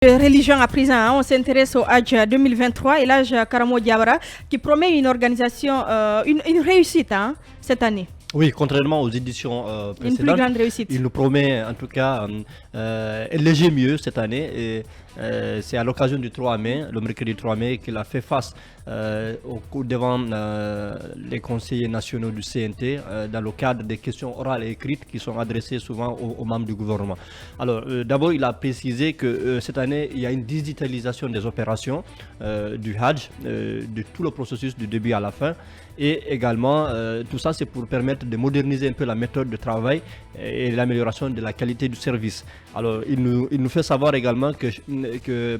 Religion à présent, hein, on s'intéresse au Hajj 2023 et l'Hajj Karamo Diawara qui promet une organisation, une réussite cette année. Oui, contrairement aux éditions Une plus précédentes, grande réussite. il nous promet en tout cas un léger mieux cette année. Et c'est à l'occasion du 3 mai, le mercredi 3 mai, qu'il a fait face devant les conseillers nationaux du CNT dans le cadre des questions orales et écrites qui sont adressées souvent aux membres du gouvernement. Alors d'abord, il a précisé que cette année, il y a une digitalisation des opérations du Hajj, de tout le processus du début à la fin. Et également, tout ça, c'est pour permettre de moderniser un peu la méthode de travail et l'amélioration de la qualité du service. Alors, il nous fait savoir également que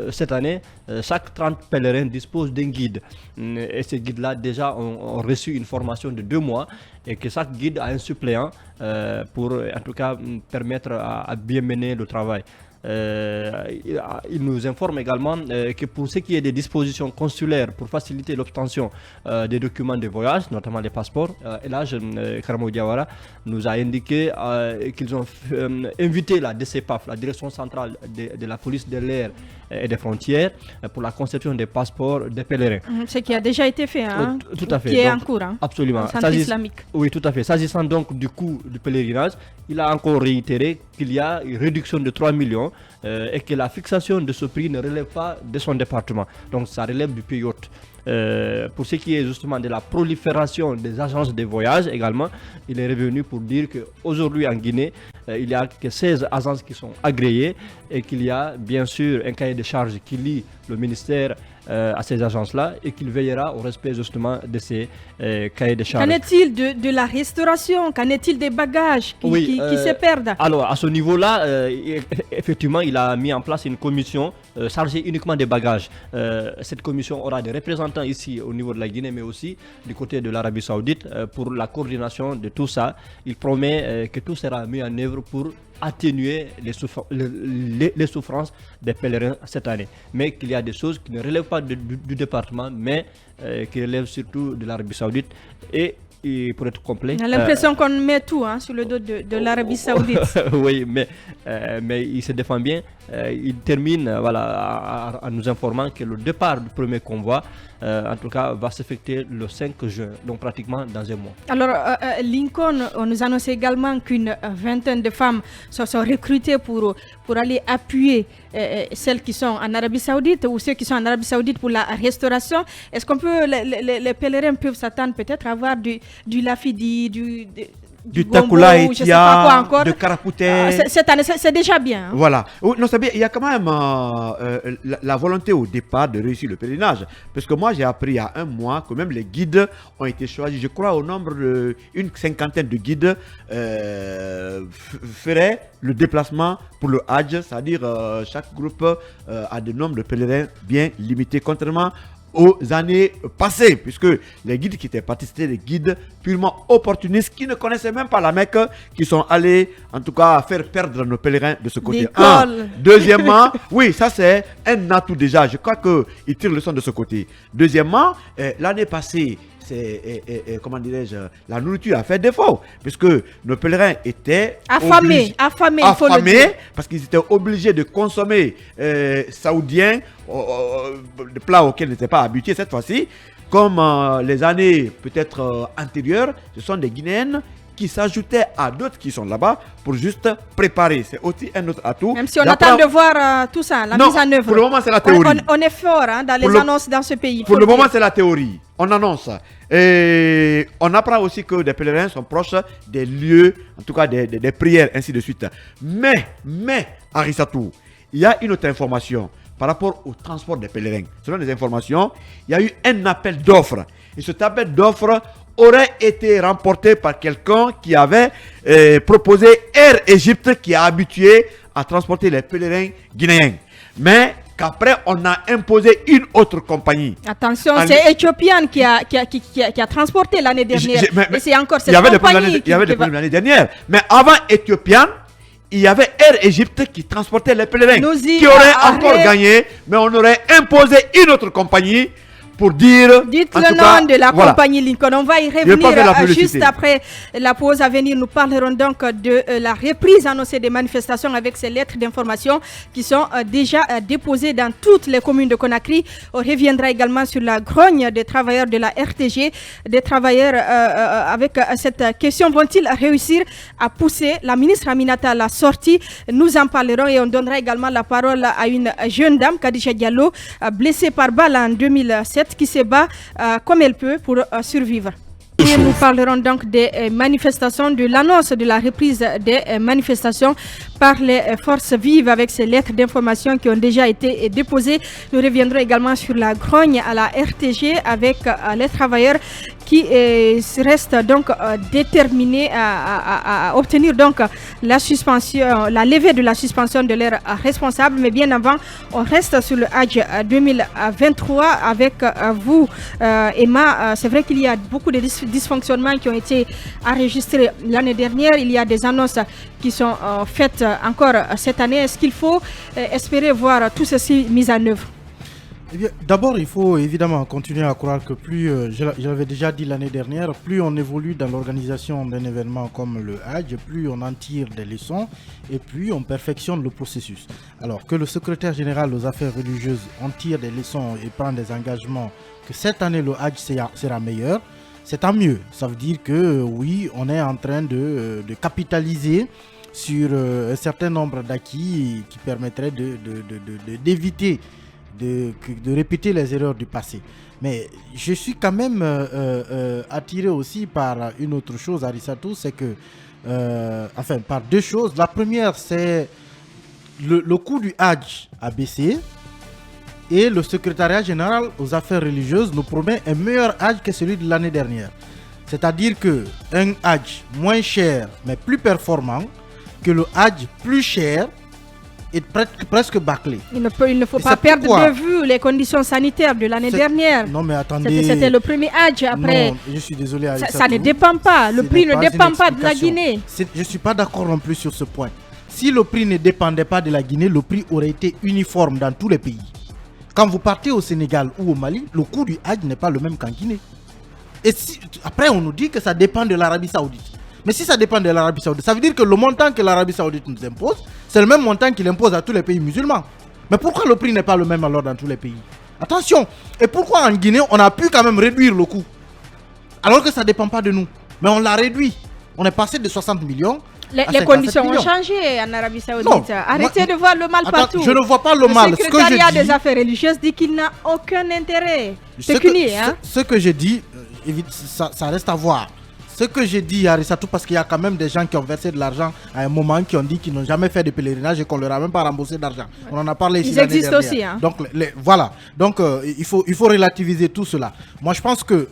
cette année, chaque 30 pèlerins dispose d'un guide. Et ces guides-là, déjà, ont reçu une formation de 2 mois et que chaque guide a un suppléant pour, en tout cas, permettre à bien mener le travail. Il nous informe également que pour ce qui est des dispositions consulaires pour faciliter l'obtention des documents de voyage, notamment les passeports, et là, Karamo Diawara nous a indiqué qu'ils ont invité la DCPAF, la Direction centrale de la police de l'air et des frontières, pour la conception des passeports des pèlerins. Ce qui a déjà été fait, hein, tout à fait. qui est Donc, en cours. Hein, absolument. au centre islamique. Oui, tout à fait. S'agissant donc du coût du pèlerinage, il a encore réitéré qu'il y a une réduction de 3 millions et que la fixation de ce prix ne relève pas de son département. Donc ça relève du pays hôte. Pour ce qui est justement de la prolifération des agences de voyage également, il est revenu pour dire qu'aujourd'hui en Guinée, il n'y a que 16 agences qui sont agréées et qu'il y a bien sûr un cahier de charges qui lie le ministère à ces agences-là et qu'il veillera au respect justement de ces cahiers de charges. Qu'en est-il de la restauration? Qu'en est-il des bagages qui se perdent? Alors à ce niveau-là, effectivement, il a mis en place une commission chargée uniquement des bagages. Cette commission aura des représentants ici au niveau de la Guinée, mais aussi du côté de l'Arabie Saoudite pour la coordination de tout ça. Il promet que tout sera mis en œuvre pour atténuer les souffrances des pèlerins cette année. Mais qu'il y a des choses qui ne relèvent pas du département, mais qui relèvent surtout de l'Arabie Saoudite. Et pour être complet... On a l'impression qu'on met tout sur le dos de l'Arabie Saoudite. Oui, mais il se défend bien. Il termine en nous informant que le départ du premier convoi, en tout cas, va s'effectuer le 5 juin, donc pratiquement dans un mois. Alors, Lincoln, on nous annonce également qu'une vingtaine de femmes sont recrutées pour aller appuyer celles qui sont en Arabie Saoudite ou ceux qui sont en Arabie Saoudite pour la restauration. Est-ce qu'on peut, les pèlerins peuvent s'attendre peut-être à avoir du lafidi, du gombo, Takula je sais pas quoi encore. de Karapouté. Cette année, c'est déjà bien. Hein. Voilà. Non, c'est bien. Il y a quand même la volonté au départ de réussir le pèlerinage. Parce que moi, j'ai appris il y a 1 mois que même les guides ont été choisis. Je crois au nombre d'une 50aine de guides feraient le déplacement pour le Hajj. C'est-à-dire chaque groupe a des nombres de pèlerins bien limités, contrairement aux années passées, puisque les guides qui étaient partis, c'était des guides purement opportunistes qui ne connaissaient même pas la Mecque, qui sont allés en tout cas faire perdre nos pèlerins de ce côté. Deuxièmement, oui, ça c'est un atout déjà, je crois qu'ils tirent le son de ce côté. Deuxièmement, l'année passée, comment dirais-je, la nourriture a fait défaut, puisque nos pèlerins étaient affamés, parce qu'ils étaient obligés de consommer saoudiens, des plats auxquels ils n'étaient pas habitués cette fois-ci. Comme les années peut-être antérieures, ce sont des Guinéennes qui s'ajoutaient à d'autres qui sont là-bas pour juste préparer. C'est aussi un autre atout. Même si on attend de voir tout ça, la mise en œuvre. Pour le moment, c'est la théorie. On est fort dans les annonces dans ce pays. Pour le moment, c'est la théorie. On annonce. Et on apprend aussi que des pèlerins sont proches des lieux, en tout cas des prières, ainsi de suite. Mais, Arissatou, il y a une autre information par rapport au transport des pèlerins. Selon les informations, il y a eu un appel d'offres. Et cet appel d'offres aurait été remporté par quelqu'un qui avait proposé Air Egypte, qui est habitué à transporter les pèlerins guinéens. Mais qu'après, on a imposé une autre compagnie. Attention, c'est Ethiopian qui a transporté l'année dernière. Et c'est encore cette compagnie. Il y avait des problèmes l'année dernière. Mais avant Ethiopian, il y avait Air Egypte qui transportait les pèlerins, qui aurait encore gagné, mais on aurait imposé une autre compagnie pour dire... Dites en le tout nom cas, de la voilà. compagnie Lincoln. On va y vais pas faire la revenir publicité. juste après la pause à venir. Nous parlerons donc de la reprise annoncée des manifestations avec ces lettres d'information qui sont déjà déposées dans toutes les communes de Conakry. On reviendra également sur la grogne des travailleurs de la RTG. Des travailleurs avec cette question, vont-ils réussir à pousser la ministre Aminata à la sortie? Nous en parlerons et on donnera également la parole à une jeune dame, Kadisha Diallo, blessée par balle en 2007, qui se bat comme elle peut pour survivre. Et nous parlerons donc des manifestations, de l'annonce de la reprise des manifestations par les forces vives avec ces lettres d'information qui ont déjà été déposées. Nous reviendrons également sur la grogne à la RTG avec les travailleurs qui restent donc déterminés à obtenir donc la suspension, la levée de la suspension de leurs responsables. Mais bien avant, on reste sur le Hajj 2023 avec vous, Emma. C'est vrai qu'il y a beaucoup de dysfonctionnements qui ont été enregistrés l'année dernière. Il y a des annonces qui sont faites encore cette année. Est-ce qu'il faut espérer voir tout ceci mis en œuvre? Eh bien, d'abord, il faut évidemment continuer à croire que plus, je l'avais déjà dit l'année dernière, plus on évolue dans l'organisation d'un événement comme le Hajj, plus on en tire des leçons et plus on perfectionne le processus. Alors que le secrétaire général aux affaires religieuses en tire des leçons et prend des engagements que cette année le Hajj sera meilleur, c'est tant mieux. Ça veut dire que oui, on est en train de capitaliser sur un certain nombre d'acquis qui permettraient d'éviter de répéter les erreurs du passé. Mais je suis quand même attiré aussi par une autre chose, Arissatou, c'est que, enfin, par deux choses. La première, c'est le coût du Hajj a baissé et le secrétariat général aux affaires religieuses nous promet un meilleur Hajj que celui de l'année dernière. C'est-à-dire qu'un Hajj moins cher mais plus performant que le Hajj plus cher est presque bâclé. Il ne faut pas perdre de vue les conditions sanitaires de l'année dernière. Non mais attendez. C'était le premier Hajj. Après, non, je suis désolé. Ça ne dépend pas. Le prix ne dépend pas de la Guinée. Je ne suis pas d'accord non plus sur ce point. Si le prix ne dépendait pas de la Guinée, le prix aurait été uniforme dans tous les pays. Quand vous partez au Sénégal ou au Mali, le coût du Hajj n'est pas le même qu'en Guinée. Et après, on nous dit que ça dépend de l'Arabie Saoudite. Mais si ça dépend de l'Arabie Saoudite, ça veut dire que le montant que l'Arabie Saoudite nous impose, c'est le même montant qu'il impose à tous les pays musulmans. Mais pourquoi le prix n'est pas le même alors dans tous les pays? Attention. Et pourquoi en Guinée, on a pu quand même réduire le coût? Alors que ça ne dépend pas de nous. Mais on l'a réduit. On est passé de 60 millions. Les conditions ont changé en Arabie Saoudite. Non, arrêtez de voir le mal partout. Je ne vois pas le mal. Le secrétariat des affaires religieuses dit qu'il n'a aucun intérêt pécunier. Ce que je dis, ça reste à voir. Ce que j'ai dit, Arissatou, parce qu'il y a quand même des gens qui ont versé de l'argent à un moment, qui ont dit qu'ils n'ont jamais fait de pèlerinage et qu'on leur a même pas remboursé d'argent. On en a parlé ici. Ils existent aussi. Hein. Donc, voilà. Donc, il faut relativiser tout cela. Moi, je pense que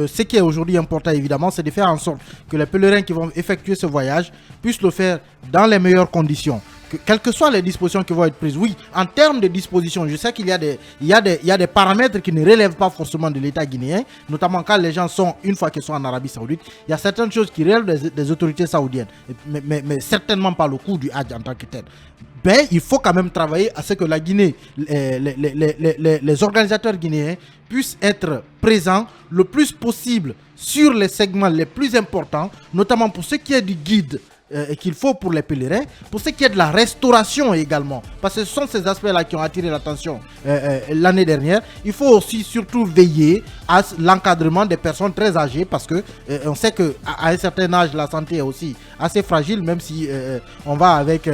ce qui est aujourd'hui important, évidemment, c'est de faire en sorte que les pèlerins qui vont effectuer ce voyage puissent le faire dans les meilleures conditions. Quelles que soient les dispositions qui vont être prises, oui, en termes de dispositions, je sais qu'il y a des paramètres qui ne relèvent pas forcément de l'État guinéen, notamment quand les gens sont, une fois qu'ils sont en Arabie Saoudite, il y a certaines choses qui relèvent des autorités saoudiennes, mais certainement pas le coût du Hajj en tant que tel. Mais il faut quand même travailler à ce que la Guinée, les organisateurs guinéens puissent être présents le plus possible sur les segments les plus importants, notamment pour ce qui est du guide qu'il faut pour les pèlerins, pour ce qui est de la restauration également, parce que ce sont ces aspects-là qui ont attiré l'attention l'année dernière. Il faut aussi surtout veiller à l'encadrement des personnes très âgées, parce que on sait qu'à un certain âge, la santé est aussi assez fragile, même si on va avec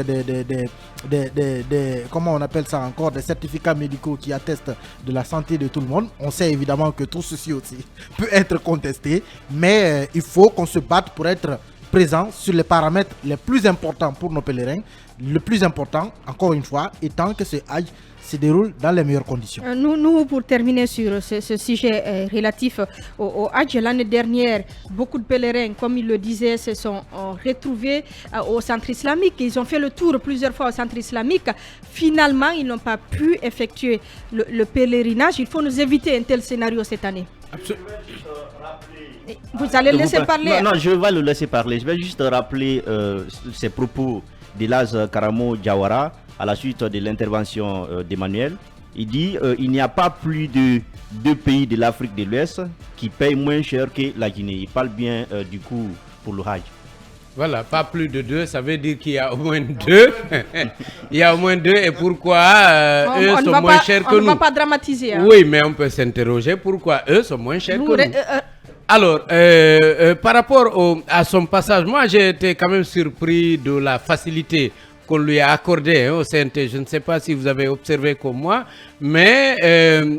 comment on appelle ça encore, des certificats médicaux qui attestent de la santé de tout le monde. On sait évidemment que tout ceci aussi peut être contesté, mais il faut qu'on se batte pour être présent sur les paramètres les plus importants pour nos pèlerins. Le plus important, encore une fois, étant que ce Hajj se déroule dans les meilleures conditions. Nous, pour terminer sur ce sujet relatif au Hajj, l'année dernière, beaucoup de pèlerins, comme il le disait, se sont retrouvés au centre islamique. Ils ont fait le tour plusieurs fois au centre islamique. Finalement, ils n'ont pas pu effectuer le pèlerinage. Il faut nous éviter un tel scénario cette année. Absolument. Vous allez le laisser parler. Non, je vais le laisser parler. Je vais juste rappeler ces propos d'Elhadj Karamo Diawara à la suite de l'intervention d'Emmanuel. Il dit il n'y a pas plus de 2 pays de l'Afrique de l'Ouest qui payent moins cher que la Guinée. Il parle bien du coup pour le Hajj. Voilà, pas plus de 2, ça veut dire qu'il y a au moins 2. Il y a au moins 2 et pourquoi eux sont moins chers que nous. On ne va pas dramatiser. Hein. Oui, mais on peut s'interroger pourquoi eux sont moins chers que nous. Alors, par rapport à son passage, moi j'ai été quand même surpris de la facilité qu'on lui a accordée au CNT. Je ne sais pas si vous avez observé comme moi, mais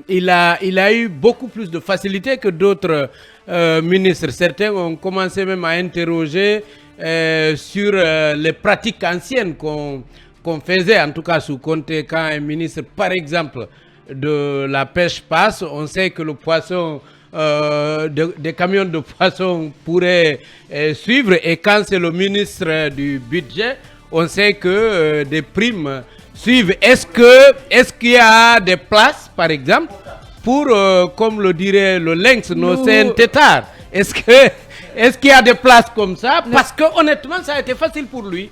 il a eu beaucoup plus de facilité que d'autres ministres. Certains ont commencé même à interroger sur les pratiques anciennes qu'on faisait, en tout cas sous Conté, quand un ministre, par exemple, de la pêche passe, on sait que le poisson... des camions de poissons pourraient suivre, et quand c'est le ministre du budget, on sait que des primes suivent. Est-ce qu'il y a des places, par exemple, pour, comme le dirait le lynx, nos tétards? Est-ce qu'il y a des places comme ça? Parce que honnêtement, ça a été facile pour lui.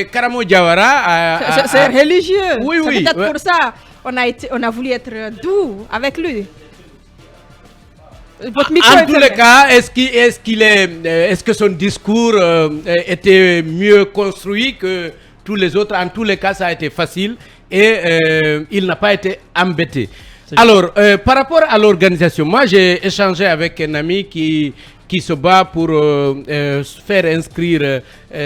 Karamo Diawara c'est religieux. Oui, c'est oui. peut-être pour ça on a voulu être doux avec lui. En tous les cas, est-ce que son discours était mieux construit que tous les autres? En tous les cas, ça a été facile et il n'a pas été embêté. Alors, par rapport à l'organisation, moi j'ai échangé avec un ami qui se bat pour faire inscrire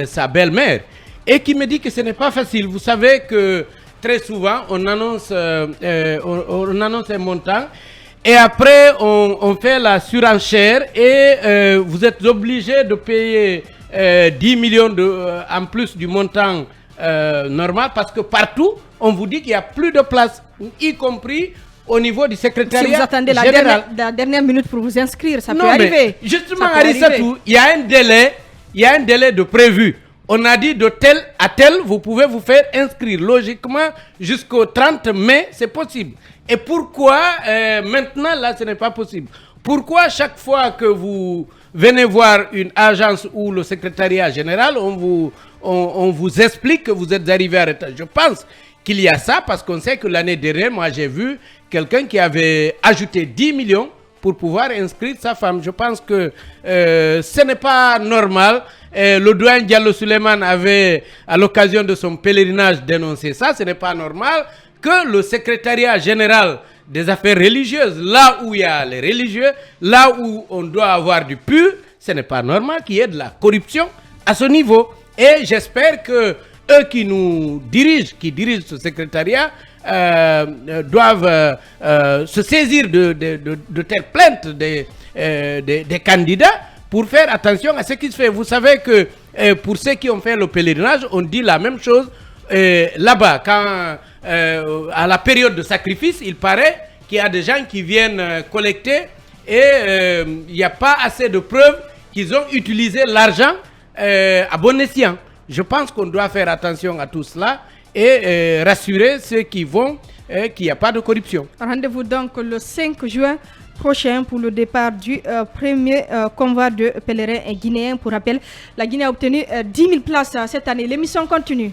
sa belle-mère et qui me dit que ce n'est pas facile. Vous savez que très souvent, on annonce un montant. Et après, on fait la surenchère et vous êtes obligé de payer 10 millions en plus du montant normal, parce que partout, on vous dit qu'il n'y a plus de place, y compris au niveau du secrétariat général. Si vous attendez la dernière minute pour vous inscrire, ça peut arriver. Justement, Arissatou, il y a un délai de prévu. On a dit de tel à tel, vous pouvez vous faire inscrire. Logiquement, jusqu'au 30 mai, c'est possible. Et pourquoi maintenant, là, ce n'est pas possible? Pourquoi chaque fois que vous venez voir une agence ou le secrétariat général, on vous explique que vous êtes arrivé à retard? Je pense qu'il y a ça, parce qu'on sait que l'année dernière, moi, j'ai vu quelqu'un qui avait ajouté 10 millions pour pouvoir inscrire sa femme. Je pense que ce n'est pas normal. Le doyen Diallo Suleiman avait, à l'occasion de son pèlerinage, dénoncé ça. Ce n'est pas normal que le secrétariat général des affaires religieuses, là où il y a les religieux, là où on doit avoir du pur, ce n'est pas normal qu'il y ait de la corruption à ce niveau. Et j'espère que eux qui dirigent ce secrétariat, doivent se saisir de telles plaintes des candidats pour faire attention à ce qui se fait. Vous savez que pour ceux qui ont fait le pèlerinage, on dit la même chose là-bas. Quand à la période de sacrifice, il paraît qu'il y a des gens qui viennent collecter et il n'y a pas assez de preuves qu'ils ont utilisé l'argent à bon escient. Je pense qu'on doit faire attention à tout cela et rassurer ceux qui vont qu'il n'y a pas de corruption. Rendez-vous donc le 5 juin prochain pour le départ du premier convoi de pèlerins guinéens. Pour rappel, la Guinée a obtenu 10 000 places cette année. L'émission continue.